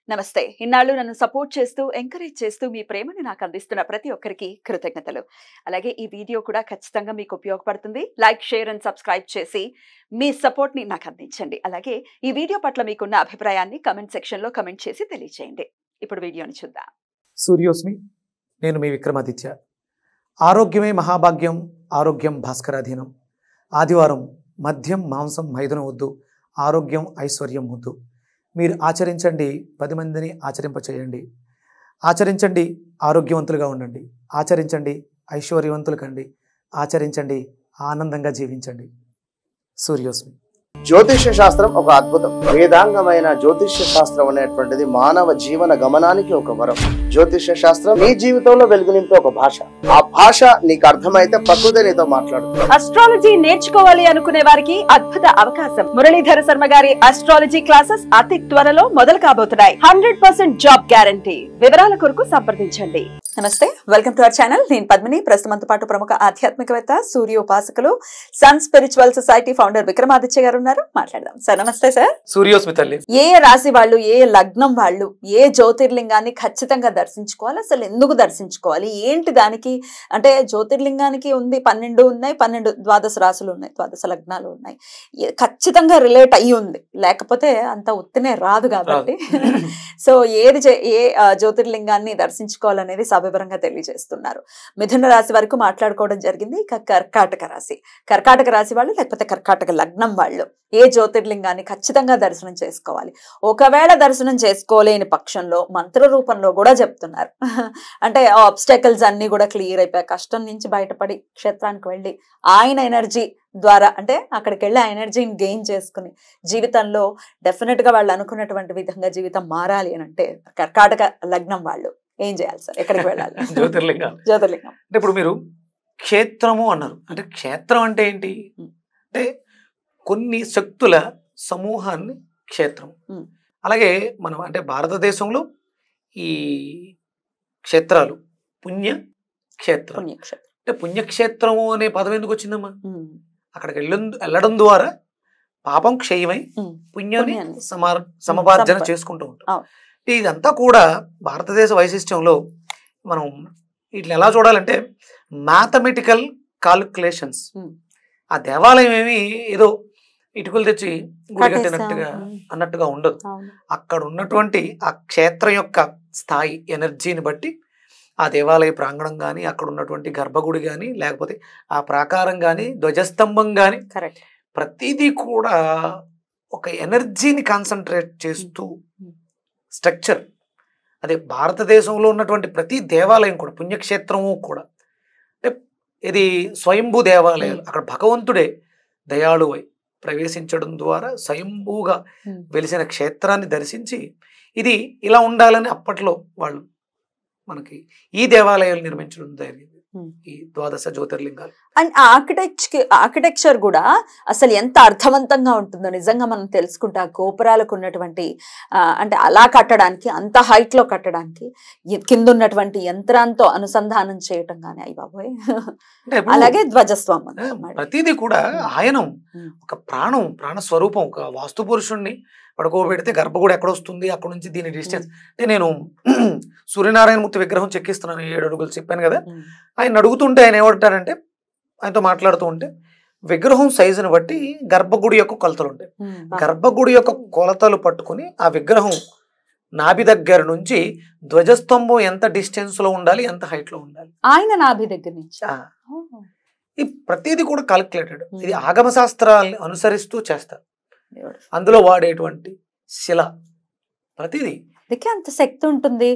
నమస్తే. ఇన్నాళ్ళు నన్ను సపోర్ట్ చేస్తూ, ఎంకరేజ్ చేస్తూ మీ ప్రేమని నాకు అందిస్తున్న ప్రతి ఒక్కరికి కృతజ్ఞతలు. అలాగే ఈ వీడియో కూడా ఖచ్చితంగా మీకు ఉపయోగపడుతుంది. లైక్, షేర్ అండ్ సబ్స్క్రైబ్ చేసి మీ సపోర్ట్‌ని నాకు అందించండి. అలాగే ఈ వీడియో పట్ల మీకున్న అభిప్రాయాన్ని కామెంట్ సెక్షన్‌లో కామెంట్ చేసి తెలియజేయండి. ఇప్పుడు వీడియోని చూద్దాం. సూర్యోస్మి, నేను మీ విక్రమాదిత్య. ఆరోగ్యమే మహాభాగ్యం, ఆరోగ్యం భాస్కరాధీనం. ఆదివారం మద్యం, మాంసం, మైదనం వద్దు, ఆరోగ్యం, ఐశ్వర్యం వద్దు. మీరు ఆచరించండి, 10 మందిని ఆచరింపచేయండి. ఆచరించండి, ఆరోగ్యవంతులుగా ఉండండి. ఆచరించండి, ఐశ్వర్యవంతులు కండి. ఆచరించండి, ఆనందంగా జీవించండి. సూర్యోస్మి. జ్యోతిష్య శాస్త్రం ఒక అద్భుతం. వేదాంగమైన జ్యోతిష్య శాస్త్రం అనేటువంటిది మానవ జీవన గమనానికి ఒక వరం. జ్యోతిష్య శాస్త్రం నీ జీవితంలో వెలుగునింపే ఒక భాష. ఆ భాష నీకు అర్థమైతే ప్రకృతి నీతో మాట్లాడుతుంది. అస్ట్రాలజీ నేర్చుకోవాలి అనుకునే వారికి అద్భుత అవకాశం. మురళీధర శర్మ గారి అస్ట్రాలజీ క్లాసెస్ అతి త్వరలో మొదలు కాబోతున్నాయి. 100% జాబ్ గ్యారంటీ. వివరాల కొరకు సంప్రదించండి. నమస్తే, వెల్కమ్ టు అవర్ ఛానల్. నేను పద్మిని. ప్రస్తుతంతో పాటు ప్రముఖ ఆధ్యాత్మికవేత్త, సూర్య ఉపాసకులు, sun spiritual society founder Vikramaditya garu ఉన్నారు. మాట్లాడదాం సార్. నమస్తే సార్. సూర్యోస్మి తల్లి. ఏ రాశి వాళ్ళు, ఏ లగ్నం వాళ్ళు ఏ జ్యోతిర్లింగాన్ని ఖచ్చితంగా దర్శించుకోవాలి? అసలు ఎందుకు దర్శించుకోవాలి? ఏంటి దానికి? అంటే జ్యోతిర్లింగానికి ఉంది 12 ఉన్నాయి, 12 ద్వాదశ రాశులు ఉన్నాయి, ద్వాదశ లగ్నాలు ఉన్నాయి. ఖచ్చితంగా రిలేట్ అయ్యి ఉంది, లేకపోతే అంత ఉత్తినే రాదు కాబట్టి సో ఏ జ్యోతిర్లింగాన్ని దర్శించుకోవాలనేది సవివరంగా తెలియజేస్తున్నారు. మిథున రాశి వరకు మాట్లాడుకోవడం జరిగింది. ఇక కర్కాటక రాశి వాళ్ళు, లేకపోతే కర్కాటక లగ్నం వాళ్ళు ఏ జ్యోతిర్లింగాన్ని ఖచ్చితంగా దర్శనం చేసుకోవాలి? ఒకవేళ దర్శనం చేసుకోలేని పక్షంలో మంత్ర రూపంలో కూడా చెప్తున్నారు. అంటే ఆబ్స్టాకల్స్ అన్ని కూడా క్లియర్ అయిపోయి కష్టం నుంచి బయటపడి క్షేత్రానికి వెళ్ళి ఆయన ఎనర్జీ ద్వారా, అంటే అక్కడికి వెళ్ళి ఆ ఎనర్జీని గెయిన్ చేసుకుని జీవితంలో డెఫినెట్ గా వాళ్ళు అనుకున్నటువంటి విధంగా జీవితం మారాలి అని అంటే కర్కాటక లగ్నం వాళ్ళు ఏం చేయాలి సార్? ఎక్కడికి వెళ్ళాలి? జ్యోతిర్లింగం. అంటే ఇప్పుడు మీరు క్షేత్రము అన్నారు. అంటే క్షేత్రం అంటే ఏంటి? అంటే కొన్ని శక్తుల సమూహాన్ని క్షేత్రం. అలాగే మనం అంటే భారతదేశంలో ఈ క్షేత్రాలు పుణ్యక్షేత్రం. అంటే పుణ్యక్షేత్రము అనే పదం ఎందుకు వచ్చిందమ్మా? అక్కడికి వెళ్ళడం ద్వారా పాపం క్షయమై పుణ్యాన్ని సమపార్జన చేసుకుంటూ ఉంటాం. ఇదంతా కూడా భారతదేశ వైశిష్ట్యంలో మనం వీటిని ఎలా చూడాలంటే మ్యాథమెటికల్ కాలిక్యులేషన్స్. ఆ దేవాలయం ఏమి ఏదో ఇటుకలు తెచ్చి గుడి కట్టినట్టుగా అన్నట్టుగా ఉండదు. అక్కడ ఉన్నటువంటి ఆ క్షేత్రం యొక్క స్థాయి ఎనర్జీని బట్టి ఆ దేవాలయ ప్రాంగణం కానీ, అక్కడ ఉన్నటువంటి గర్భగుడి కానీ, లేకపోతే ఆ ప్రాకారం కానీ, ధ్వజస్తంభం కానీ, ప్రతిదీ కూడా ఒక ఎనర్జీని కాన్సన్ట్రేట్ చేస్తూ స్ట్రక్చర్. అదే భారతదేశంలో ఉన్నటువంటి ప్రతి దేవాలయం కూడా పుణ్యక్షేత్రము కూడా అంటే ఇది స్వయంభూ దేవాలయాలు. అక్కడ భగవంతుడే దయాళువై ప్రవేశించడం ద్వారా స్వయంభూగా వెలిసిన క్షేత్రాన్ని దర్శించి ఇది ఇలా ఉండాలని అప్పట్లో వాళ్ళు మనకి ఈ దేవాలయాలు నిర్మించడం జరిగింది, ఈ ద్వాదశ జ్యోతిర్లింగాలు. అండ్ ఆర్కిటెక్చర్ కూడా అసలు ఎంత అర్థవంతంగా ఉంటుందో నిజంగా మనం తెలుసుకుంటే ఆ గోపురాలకు ఉన్నటువంటి అంటే అలా కట్టడానికి, అంత హైట్ లో కట్టడానికి కింద ఉన్నటువంటి యంత్రాంతో అనుసంధానం చేయటం కానీ అయ్యి బాబోయ్. అలాగే ధ్వజస్వామం ప్రతిదీ కూడా ఆయన ఒక ప్రాణ స్వరూపం. ఒక వాస్తు పురుషుణ్ణి పడుకోబెడితే గర్భగుడి ఎక్కడ వస్తుంది, అక్కడ నుంచి దీని డిస్టెన్స్. అంటే నేను సూర్యనారాయణమూర్తి విగ్రహం చెక్కిస్తున్నాను 7 అడుగులు చెప్పాను కదా. ఆయన అడుగుతుంటే ఆయన ఏమంటారంటే, ఆయనతో మాట్లాడుతూ ఉంటే విగ్రహం సైజుని బట్టి గర్భగుడి యొక్క కొలతలు ఉంటాయి. గర్భగుడి యొక్క కొలతలు పట్టుకుని ఆ విగ్రహం నాభి దగ్గర నుంచి ధ్వజస్తంభం ఎంత డిస్టెన్స్ లో ఉండాలి, ఎంత హైట్ లో ఉండాలి, ఆయన నాభి దగ్గర నుంచి. ఈ ప్రతిదీ కూడా కాలిక్యులేటెడ్. ఇది ఆగమ శాస్త్రాలను అనుసరిస్తూ చేస్తారు. అందులో వాడేటువంటి శిల ప్రతిదీ అంత శక్తి ఉంటుంది.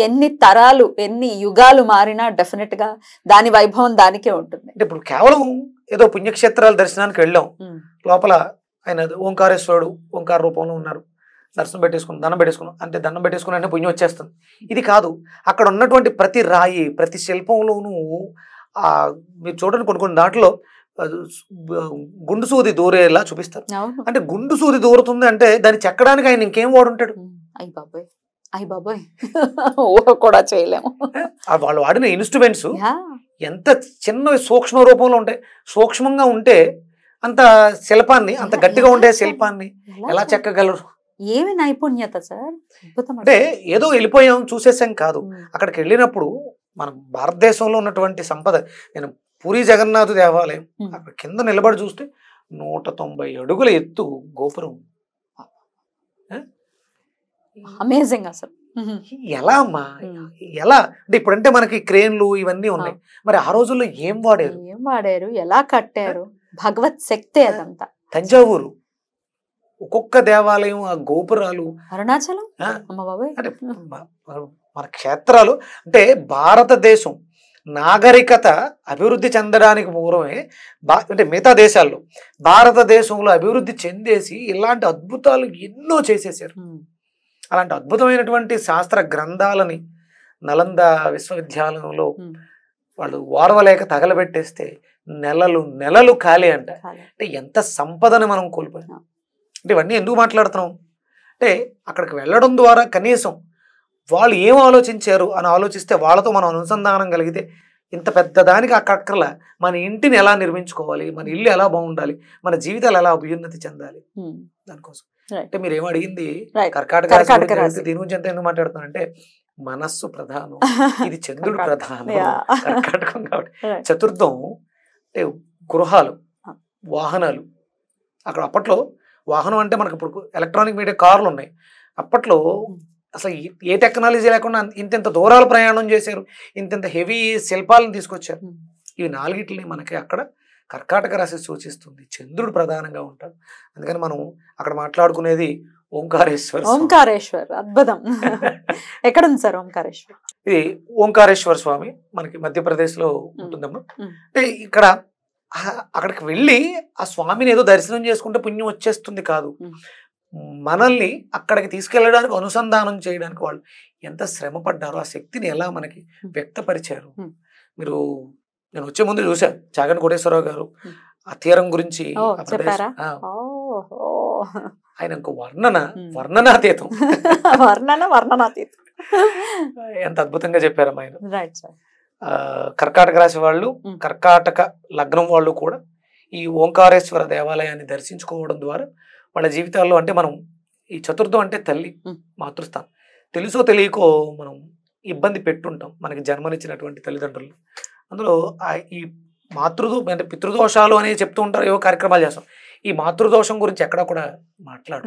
ఎన్ని తరాలు, ఎన్ని యుగాలు మారినా డెఫినెట్ గా దాని వైభవం దానికే ఉంటుంది. అంటే ఇప్పుడు కేవలం ఏదో పుణ్యక్షేత్రాల దర్శనానికి వెళ్ళాం, లోపల ఆయన ఓంకారేశ్వరుడు ఓంకార రూపంలో ఉన్నారు, దర్శనం పెట్టేసుకున్నాం, దండం పెట్టేసుకున్నాం, అంటే దండం పెట్టేసుకుని అంటే పుణ్యం వచ్చేస్తుంది. ఇది కాదు. అక్కడ ఉన్నటువంటి ప్రతి రాయి, ప్రతి శిల్పంలోనూ మీరు చూడండి కొన్ని దాంట్లో గుండు సూది దూరేలా చూపిస్తారు. అంటే గుండు సూది దూరుతుంది అంటే దాన్ని చెక్కడానికి ఆయన ఇంకేం వాడుంటాడు? అయ్య బాబోయ్ ఊహ కూడా చేయలేము. వాళ్ళు వాడిన ఇన్స్ట్రుమెంట్స్ ఎంత చిన్న సూక్ష్మ రూపంలో ఉంటాయి. సూక్ష్మంగా ఉంటే అంత శిల్పాన్ని, అంత గట్టిగా ఉండే శిల్పాన్ని ఎలా చెక్కగలరు? ఏమి నైపుణ్యత సార్, అద్భుతం. అంటే ఏదో వెళ్ళిపోయాం చూసేసాం కాదు, అక్కడికి వెళ్ళినప్పుడు మనం భారతదేశంలో ఉన్నటువంటి సంపద, నేను పూరి జగన్నాథ్ దేవాలయం అక్కడ కింద నిలబడి చూస్తే 190 అడుగుల ఎత్తు గోపురం. అమేజింగ్ అసలు. ఎలా అమ్మా, ఎలా అంటే ఇప్పుడంటే మనకి క్రేన్లు ఇవన్నీ ఉన్నాయి, మరి ఆ రోజుల్లో ఏం వాడారు, ఎలా కట్టారు, భగవత్ శక్తి అదంతా. తంజావూరు ఒక్కొక్క దేవాలయం, ఆ గోపురాలు, అరుణాచలం అంటే మన క్షేత్రాలు, అంటే భారతదేశం నాగరికత అభివృద్ధి చెందడానికి పూర్వమే అంటే మిగతా దేశాల్లో భారతదేశంలో అభివృద్ధి చెందేసి ఇలాంటి అద్భుతాలు ఎన్నో చేసేసారు. అలాంటి అద్భుతమైనటువంటి శాస్త్ర గ్రంథాలని నలంద విశ్వవిద్యాలయంలో వాళ్ళు ఓర్వలేక తగలబెట్టేస్తే నెలలు ఖాళీ అంట. అంటే ఎంత సంపదని మనం కోల్పోయాం. అంటే ఇవన్నీ ఎందుకు మాట్లాడుతున్నాం అంటే అక్కడికి వెళ్ళడం ద్వారా కనీసం వాళ్ళు ఏం ఆలోచించారు అని ఆలోచిస్తే వాళ్ళతో మనం అనుసంధానం కలిగితే ఇంత పెద్ద దానికి అక్కడక్కర్లా మన ఇంటిని ఎలా నిర్మించుకోవాలి, మన ఇల్లు ఎలా బాగుండాలి, మన జీవితాలు ఎలా అభ్యున్నతి చెందాలి దానికోసం. అంటే మీరు ఏమో అడిగింది కర్కాటక రాశి, దీని గురించి ఎంత ఎందుకు మాట్లాడుతున్నాం అంటే మనస్సు ప్రధానం, ఇది చంద్రుడు ప్రధానం, కర్కాటకం కాబట్టి. చతుర్థం అంటే గృహాలు, వాహనాలు. అక్కడ అప్పట్లో వాహనం అంటే మనకు ఇప్పుడు ఎలక్ట్రానిక్ మీడియా కార్లు ఉన్నాయి, అప్పట్లో అసలు ఏ టెక్నాలజీ లేకుండా ఇంత దూరాలు ప్రయాణం చేశారు, ఇంత హెవీ శిల్పాలను తీసుకొచ్చారు. ఇవి నాలుగిటిని మనకి అక్కడ కర్కాటక రాశి సూచిస్తుంది, చంద్రుడు ప్రధానంగా ఉంటాడు. అందుకని మనం అక్కడ మాట్లాడుకునేది ఓంకారేశ్వర్. అద్భుతం. ఎక్కడ ఉంది సార్ ఓంకారేశ్వర్? ఇది ఓంకారేశ్వర స్వామి మనకి మధ్యప్రదేశ్ లో ఉంటుందమ్మా. అంటే ఇక్కడ అక్కడికి వెళ్ళి ఆ స్వామిని ఏదో దర్శనం చేసుకుంటే పుణ్యం వచ్చేస్తుంది కాదు, మనల్ని అక్కడికి తీసుకెళ్ళడానికి అనుసంధానం చేయడానికి వాళ్ళు ఎంత శ్రమ పడ్డారో, ఆ శక్తిని ఎలా మనకి వ్యక్తపరిచారు. మీరు నేను వచ్చే ముందు చూసా చాగంటి కోటేశ్వరరావు గారు ఆ తీరం గురించి, ఆయన ఇంకో వర్ణనాతీతం ఎంత అద్భుతంగా చెప్పారమ్మా ఆయన. కర్కాటక రాశి వాళ్ళు, కర్కాటక లగ్నం వాళ్ళు కూడా ఈ ఓంకారేశ్వర దేవాలయాన్ని దర్శించుకోవడం ద్వారా వాళ్ళ జీవితాల్లో, అంటే మనం ఈ చతుర్థం అంటే తల్లి, మాతృస్థానం, తెలుసో తెలియకో మనం ఇబ్బంది పెట్టుంటాం మనకి జన్మనిచ్చినటువంటి తల్లిదండ్రులు. అందులో ఈ అంటే పితృదోషాలు అనేవి చెప్తూ ఉంటారు, ఏవో కార్యక్రమాలు చేస్తాం. ఈ మాతృదోషం గురించి ఎక్కడ కూడా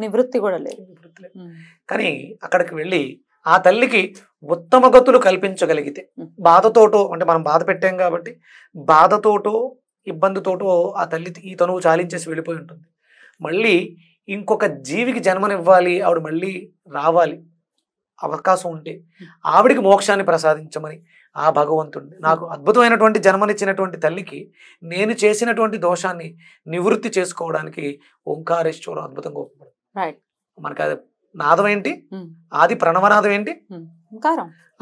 నివృత్తి కూడా లేదు. కానీ అక్కడికి వెళ్ళి ఆ తల్లికి ఉత్తమ గతులు కల్పించగలిగితే, బాధతోటో అంటే మనం బాధ పెట్టాం కాబట్టి బాధతోటో ఇబ్బందితోటో ఆ తల్లి ఈ తనువు చాలించేసి వెళ్ళిపోయి ఉంటుంది. మళ్ళీ ఇంకొక జీవికి జన్మనివ్వాలి, ఆవిడ మళ్ళీ రావాలి అవకాశం ఉంటే ఆవిడికి మోక్షాన్ని ప్రసాదించమని ఆ భగవంతుడిని, నాకు అద్భుతమైనటువంటి జన్మనిచ్చినటువంటి తల్లికి నేను చేసినటువంటి దోషాన్ని నివృత్తి చేసుకోవడానికి ఓంకారేశ్వరం అద్భుతంగా ఉపయోగపడుతుంది. మనకి అది నాదం ఏంటి, ఆది ప్రణవనాదం ఏంటి,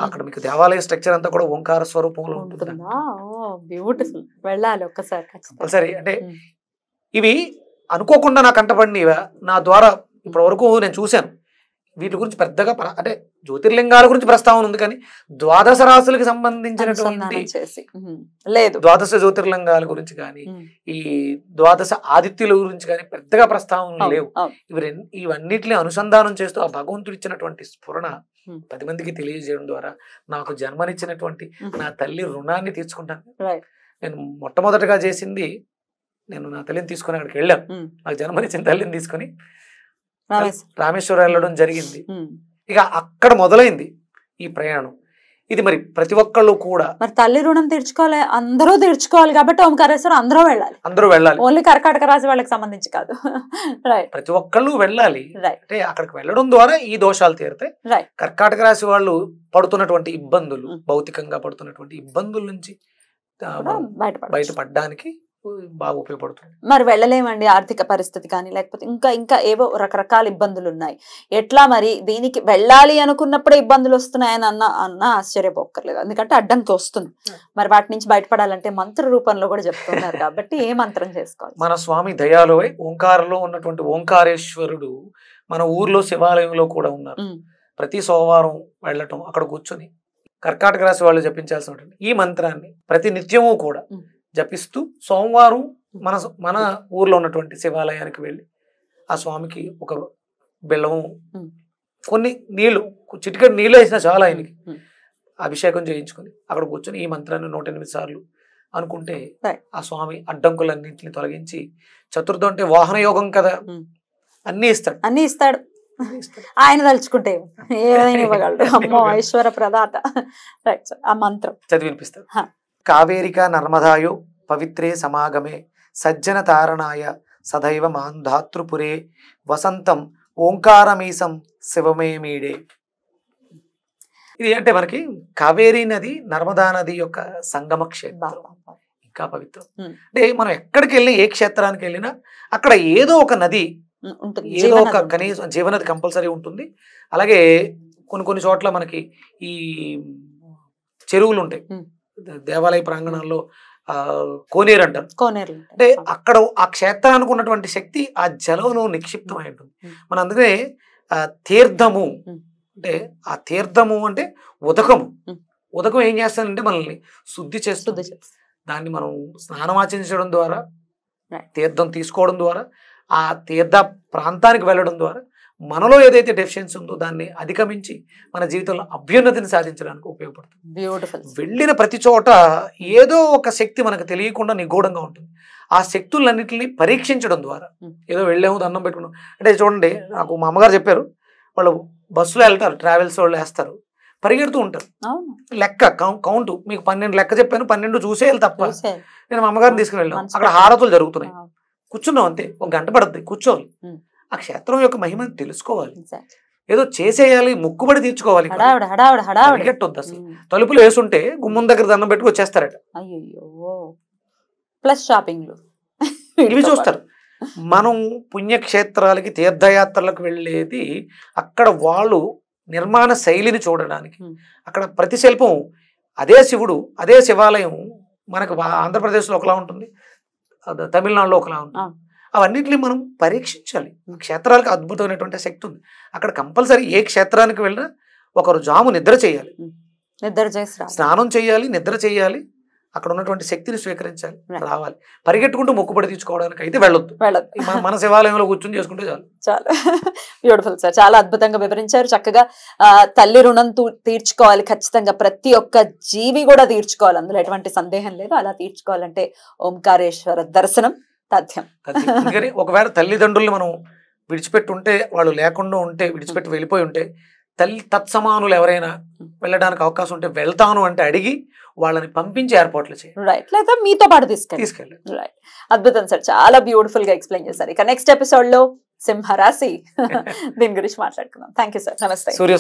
అక్కడ మీకు దేవాలయ స్ట్రక్చర్ అంతా కూడా ఓంకార స్వరూపంలో ఉంటుంది. బ్యూటిఫుల్, వెళ్ళాలి ఒక్కసారి. సరే, అంటే ఇవి అనుకోకుండా నాకు అంటపడినవా, నా ద్వారా ఇప్పటి వరకు నేను చూశాను. వీటి గురించి పెద్దగా అంటే జ్యోతిర్లింగాల గురించి ప్రస్తావన ఉంది, కానీ ద్వాదశ రాశులకు సంబంధించినటువంటి లేదు, ద్వాదశ జ్యోతిర్లింగాల గురించి కానీ ఈ ద్వాదశ ఆదిత్యుల గురించి కానీ పెద్దగా ప్రస్తావనలు లేవు. ఇవన్నిటిని అనుసంధానం చేస్తూ ఆ భగవంతుడు ఇచ్చినటువంటి స్ఫురణ 10 మందికి తెలియజేయడం ద్వారా నాకు జన్మనిచ్చినటువంటి నా తల్లి రుణాన్ని తీర్చుకుంటాను. నేను మొట్టమొదటిగా చేసింది, నేను నా తల్లిని తీసుకుని అక్కడికి వెళ్ళాను, నాకు జన్మనిచ్చిన తల్లిని తీసుకొని రామేశ్వరం వెళ్ళడం జరిగింది. ఇక అక్కడ మొదలైంది ఈ ప్రయాణం. ఇది మరి ప్రతి ఒక్కళ్ళు కూడా మరి తల్లి రుణం తీర్చుకోవాలి, అందరూ తీర్చుకోవాలి కాబట్టి ఓంకారేశ్వరం అందరూ వెళ్ళాలి, ఓన్లీ కర్కాటక రాశి వాళ్ళకి సంబంధించి కాదు, ప్రతి ఒక్కళ్ళు వెళ్ళాలి. అంటే అక్కడికి వెళ్ళడం ద్వారా ఈ దోషాలు తీరుతాయి. కర్కాటక రాశి వాళ్ళు పడుతున్నటువంటి ఇబ్బందులు, భౌతికంగా పడుతున్నటువంటి ఇబ్బందుల నుంచి బయటపడడానికి బాగా ఉపయోగపడుతుంది. మరి వెళ్ళలేమండి, ఆర్థిక పరిస్థితి కానీ లేకపోతే ఇంకా ఏవో రకరకాల ఇబ్బందులు ఉన్నాయి, ఎట్లా మరి దీనికి వెళ్ళాలి అనుకున్నప్పుడే ఇబ్బందులు వస్తున్నాయని అన్న ఆశ్చర్యపోక్కర్లేదు, ఎందుకంటే అడ్డంకి వస్తుంది. మరి వాటి నుంచి బయటపడాలంటే మంత్ర రూపంలో కూడా చెప్తున్నారు కాబట్టి ఏ మంత్రం చేసుకోవాలి? మన స్వామి దయాలువై ఓంకారంలో ఉన్నటువంటి ఓంకారేశ్వరుడు మన ఊర్లో శివాలయంలో కూడా ఉన్నారు. ప్రతి సోమవారం వెళ్ళటం, అక్కడ కూర్చొని కర్కాటక రాశి వాళ్ళు జపించాల్సినటువంటి ఈ మంత్రాన్ని ప్రతి నిత్యము కూడా జపిస్తూ సోమవారం మన ఊర్లో ఉన్నటువంటి శివాలయానికి వెళ్ళి ఆ స్వామికి ఒక బెల్లము ఉమ్. కొన్ని నీళ్లు, చిటికెడు నీళ్ళు వేసినా చాలా ఆయనకి ఉమ్. అభిషేకం చేయించుకొని అక్కడ కూర్చొని ఈ మంత్రాన్ని 108 సార్లు అనుకుంటే Right. ఆ స్వామి అడ్డంకులన్నింటిని తొలగించి, చతుర్థం అంటే వాహన యోగం కదా, ఉమ్. అన్నీ ఇస్తాడు. అన్ని ఇస్తాడు అన్నీ ఇస్తాడు. ఆయన తలుచుకుంటే ఏదైనా ఇవ్వగలడు. అమ్మో ఇవ్వగలడు. ఐశ్వర ప్రదాత. రైట్ సార్, ఆ మంత్రం చదివి వినిపిస్తాడు. హ. కావేరిక నర్మదాయో పవిత్రే సమాగమే సజ్జన తారణాయ సదైవ మాంధాతృపురే వసంతం ఓంకారమీసం శివమే మీడే. ఇది అంటే మనకి కావేరీ నది నర్మదా నది యొక్క సంగమ క్షేత్రం, ఇంకా పవిత్రం. ఉమ్. అంటే మనం ఎక్కడికి వెళ్ళినా, ఏ క్షేత్రానికి వెళ్ళినా అక్కడ ఏదో ఒక నది, ఉంటుంది, ఏదో జీవనది ఒక ఉంటుంది. కనీసం జీవనది కంపల్సరీ ఉంటుంది. అలాగే కొన్ని చోట్ల మనకి ఈ చెరువులు ఉంటాయి, ఉమ్. దేవాలయ ప్రాంగణాల్లో కోనేరు అంటారు. కోనేరు అంటే అక్కడ ఆ క్షేత్రానికి ఉన్నటువంటి శక్తి ఆ జలంలో నిక్షిప్తమై ఉంటుంది. మన అందుకనే తీర్థము ఉమ్. అంటే ఆ తీర్థము అంటే ఉదకము. ఉమ్. ఉదకం ఏం చేస్తానంటే మనల్ని శుద్ధి చేస్తుంది. శుద్ధి చేస్తుంది. దాన్ని మనం స్నానం ఆచరించడం ద్వారా, Right. తీర్థం తీసుకోవడం ద్వారా, ఆ తీర్థ ప్రాంతానికి వెళ్ళడం ద్వారా మనలో ఏదైతే డెఫిషియన్సీ ఉందో దాన్ని అధిగమించి మన జీవితంలో అభ్యున్నతిని సాధించడానికి ఉపయోగపడుతుంది. బ్యూటిఫుల్. వెళ్ళిన ప్రతి చోట ఏదో ఒక శక్తి మనకు తెలియకుండా నిగూఢంగా ఉంటుంది. ఆ శక్తులన్నింటినీ పరీక్షించడం ద్వారా, ఏదో వెళ్ళాము దండం పెట్టుకున్నాం అంటే, చూడండి నాకు మా అమ్మగారు చెప్పారు, వాళ్ళు బస్సులో వెళ్తారు, ట్రావెల్స్ వాళ్ళు వేస్తారు, పరిగెడుతూ ఉంటారు, అవును, లెక్క కౌంట్ మీకు 12 లెక్క చెప్పాను, 12 చూసేయాలి తప్ప. చూసేయాలి. నేను మా అమ్మగారిని తీసుకుని వెళ్ళాం, మనసు అక్కడ హారతులు జరుగుతున్నాయి, అవును. కూర్చున్నాం అంతే, 1 గంట పడుతుంది కూర్చోవాలి. ఉమ్. ఆ క్షేత్రం యొక్క మహిమను తెలుసుకోవాలి, Exactly. ఏదో చేసేయాలి, మొక్కుబడి తీర్చుకోవాలి, హడావిడి హడావిడి హడావిడి. పరిగెట్టొద్దు అసలు. ఉమ్. తలుపులు వేసుంటే గుమ్మం దగ్గర దండం పెట్టుకు వచ్చేస్తారట. అయ్యో ప్లస్ షాపింగ్లు ఇవి చూస్తారు. మనం పుణ్యక్షేత్రాలకి తీర్థయాత్రలకు వెళ్ళేది అక్కడ వాళ్ళు నిర్మాణ శైలిని చూడడానికి. అక్కడ ప్రతి శిల్పం అదే శివుడు, అదే శివాలయం మనకు ఆంధ్రప్రదేశ్లో ఒకలా ఉంటుంది, తమిళనాడులో ఒకలా ఉంటుంది. అవన్నిటిని మనం పరీక్షించాలి. క్షేత్రాలకు అద్భుతమైనటువంటి శక్తి ఉంది. అక్కడ కంపల్సరీ ఏ క్షేత్రానికి వెళ్ళినా ఒకరు జాము నిద్ర చేయాలి, నిద్ర చేసి స్నానం చేయాలి, నిద్ర చేయాలి, అక్కడ ఉన్నటువంటి శక్తిని స్వీకరించాలి, రావాలి. పరిగెట్టుకుంటూ మొక్కుబడి తీర్చుకోవడానికి అయితే వెళ్ళొద్దు. మన శివాలయంలో కూర్చొని చేసుకుంటే చాలు. చాలా బ్యూటిఫుల్ సార్, చాలా అద్భుతంగా వివరించారు. చక్కగా తల్లి రుణం తీర్చుకోవాలి ఖచ్చితంగా, ప్రతి ఒక్క జీవి కూడా తీర్చుకోవాలి, అందులో ఎటువంటి సందేహం లేదు. అలా తీర్చుకోవాలంటే ఓంకారేశ్వర దర్శనం తథ్యం. అందుకని ఒకవేళ తల్లిదండ్రుల్ని మనం విడిచిపెట్టి ఉంటే, వాళ్ళు లేకుండా ఉంటే, విడిచిపెట్టి వెళ్ళిపోయి ఉంటే, తల్లి తత్సమానులు ఎవరైనా వెళ్ళడానికి అవకాశం ఉంటే వెళ్తాను అంటే అడిగి వాళ్ళని పంపించి ఏర్పాట్లు చేయాలి. రైట్, లేదా మీతో పాటు తీసుకెళ్ళి. రైట్, అద్భుతం సార్, చాలా బ్యూటిఫుల్ గా ఎక్స్ప్లెయిన్ చేశారు. ఇక నెక్స్ట్ ఎపిసోడ్ లో సింహరాశి దీని గురించి మాట్లాడుకుందాం. థ్యాంక్ యూ సార్, నమస్తే. సూర్య